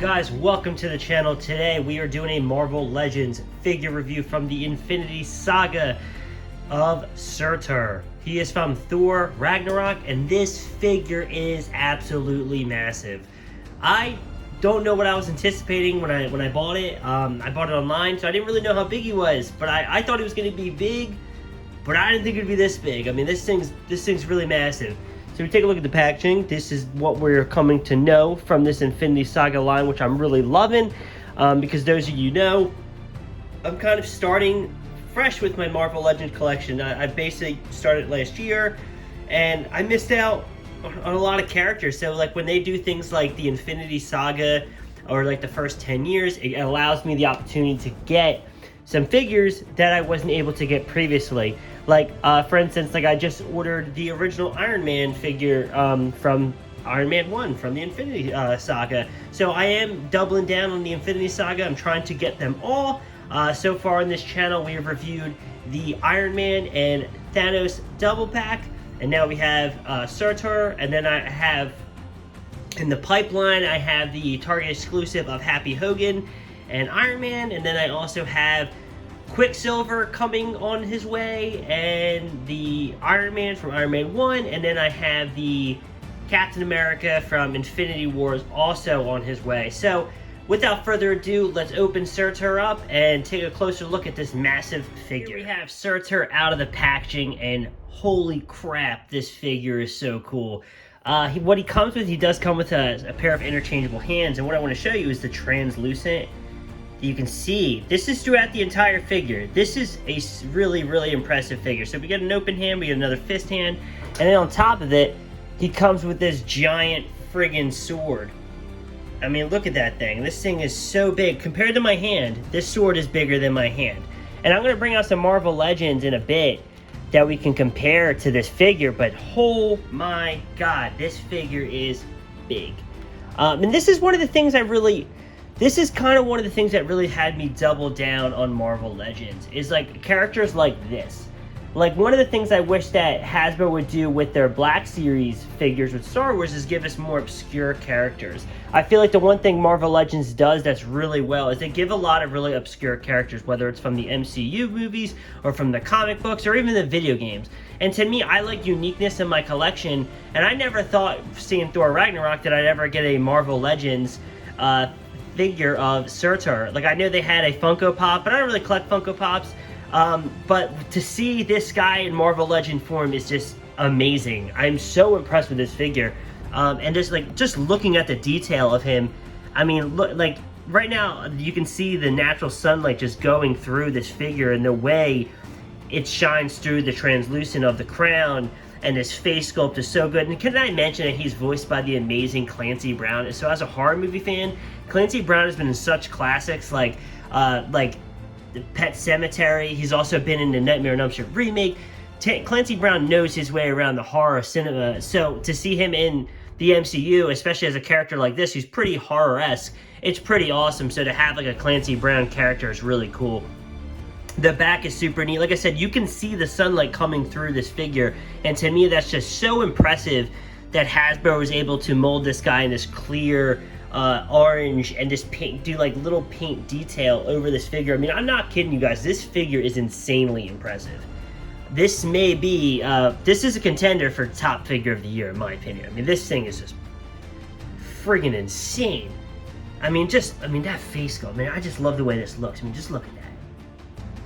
guys, welcome to the channel. Today we are doing a Marvel Legends figure review from the Infinity Saga of Surtur. He is from Thor Ragnarok, and this figure is absolutely massive. I don't know what I was anticipating when I bought it. I bought it online, so I didn't really know how big he was, but I thought he was going to be big, but I didn't think it would be this big. I mean, this thing's really massive. So we take a look at the packaging. This is what we're coming to know from this Infinity Saga line, which I'm really loving, because those of you know, I'm kind of starting fresh with my Marvel Legends collection. I basically started last year, and I missed out on a lot of characters. So like when they do things like the Infinity Saga, or like the first 10 years, it allows me the opportunity to get some figures that I wasn't able to get previously. Like, for instance, like I just ordered the original Iron Man figure from Iron Man 1 from the Infinity Saga. So I am doubling down on the Infinity Saga. I'm trying to get them all. So far on this channel, we have reviewed the Iron Man and Thanos double pack. And now we have Surtur. And then I have, in the pipeline, I have the Target exclusive of Happy Hogan and Iron Man. And then I also have Quicksilver coming on his way, and the Iron Man from Iron Man 1, and then I have the Captain America from Infinity Wars also on his way. So without further ado, let's open Surtur up and take a closer look at this massive figure. Here we have Surtur out of the packaging, and holy crap, this figure is so cool. What he comes with, he does come with a pair of interchangeable hands, and what I want to show you is the translucent. You can see this is throughout the entire figure. This is a really impressive figure. So we get an open hand, we get another fist hand, and then on top of it, he comes with this giant friggin' sword. I mean, look at that thing. This thing is so big. Compared to my hand, this sword is bigger than my hand. And I'm going to bring out some Marvel Legends in a bit that we can compare to this figure, but oh my god, this figure is big. And this is one of the things this is kind of one of the things that really had me double down on Marvel Legends, is like characters like this. Like, one of the things I wish that Hasbro would do with their Black Series figures with Star Wars is give us more obscure characters. I feel like the one thing Marvel Legends does that's really well is they give a lot of really obscure characters, whether it's from the MCU movies or from the comic books or even the video games. And to me, I like uniqueness in my collection, and I never thought, seeing Thor Ragnarok, that I'd ever get a Marvel Legends figure of Surtur. Like, I know they had a Funko Pop, but I don't really collect Funko Pops. But to see this guy in Marvel Legend form is just amazing. I'm so impressed with this figure. And just looking at the detail of him, I mean, look, like right now you can see the natural sunlight just going through this figure, and the way it shines through the translucent of the crown, and his face sculpt is so good. And can I mention that he's voiced by the amazing Clancy Brown? So as a horror movie fan, Clancy Brown has been in such classics like Pet Sematary. He's also been in the Nightmare on Elm Street remake. Clancy Brown knows his way around the horror cinema. So to see him in the MCU, especially as a character like this, who's pretty horror-esque, it's pretty awesome. So to have like a Clancy Brown character is really cool. The back is super neat. Like I said, you can see the sunlight coming through this figure, and to me that's just so impressive that Hasbro was able to mold this guy in this clear orange and just do like little paint detail over this figure. I mean, I'm not kidding you guys, this figure is insanely impressive. This may be this is a contender for top figure of the year in my opinion. I mean, this thing is just friggin' insane. I mean, that face sculpt, man, I just love the way this looks. I mean, just look at that.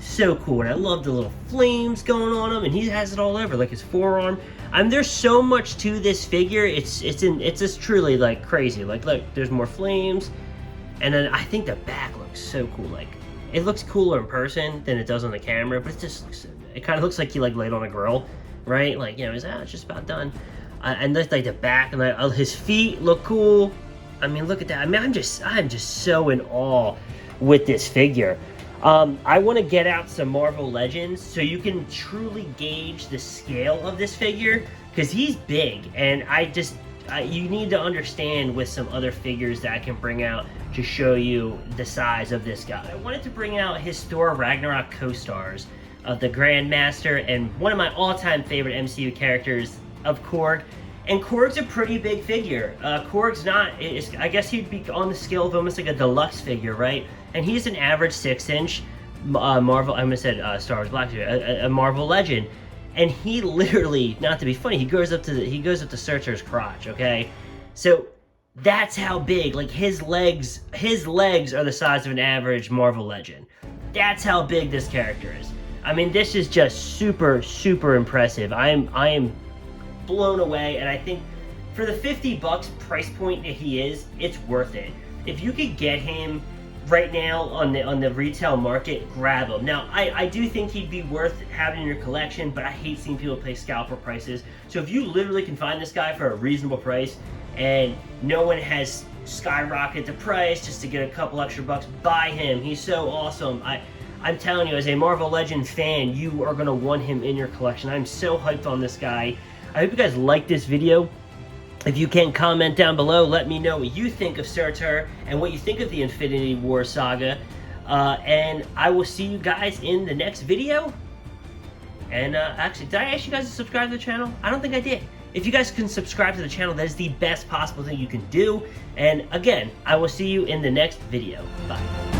So cool. And I love the little flames going on him, and he has it all over, like his forearm. I mean, there's so much to this figure. It's just truly like crazy. Like, look, there's more flames, and then I think the back looks so cool. Like, it looks cooler in person than it does on the camera, but it just looks, it kind of looks like he like laid on a grill, right? Like, you know, it's just about done. And there's like the back, and like his feet look cool. I mean, look at that. I mean, I'm just so in awe with this figure. I want to get out some Marvel Legends so you can truly gauge the scale of this figure, because he's big, and you need to understand with some other figures that I can bring out to show you the size of this guy. I wanted to bring out his Thor Ragnarok co-stars of the Grandmaster and one of my all-time favorite MCU characters of Korg, And Korg's a pretty big figure. Korg's not, I guess he'd be on the scale of almost like a deluxe figure, right? And he's an average 6-inch Marvel, I almost said Star Wars Black figure, a Marvel Legend. And he literally, not to be funny, he goes up to Surtur's crotch, okay? So that's how big, like his legs are the size of an average Marvel Legend. That's how big this character is. I mean, this is just super, super impressive. I am blown away, and I think for the $50 price point that he is, it's worth it. If you could get him right now on the retail market, grab him. Now, I do think he'd be worth having in your collection, but I hate seeing people pay scalper prices. So if you literally can find this guy for a reasonable price, and no one has skyrocketed the price just to get a couple extra bucks, buy him. He's so awesome. I'm telling you, as a Marvel Legends fan, you are going to want him in your collection. I'm so hyped on this guy. I hope you guys like this video. If you can, comment down below, let me know what you think of Surtur and what you think of the Infinity War saga. And I will see you guys in the next video. And actually, did I ask you guys to subscribe to the channel? I don't think I did. If you guys can subscribe to the channel, that is the best possible thing you can do. And again, I will see you in the next video. Bye.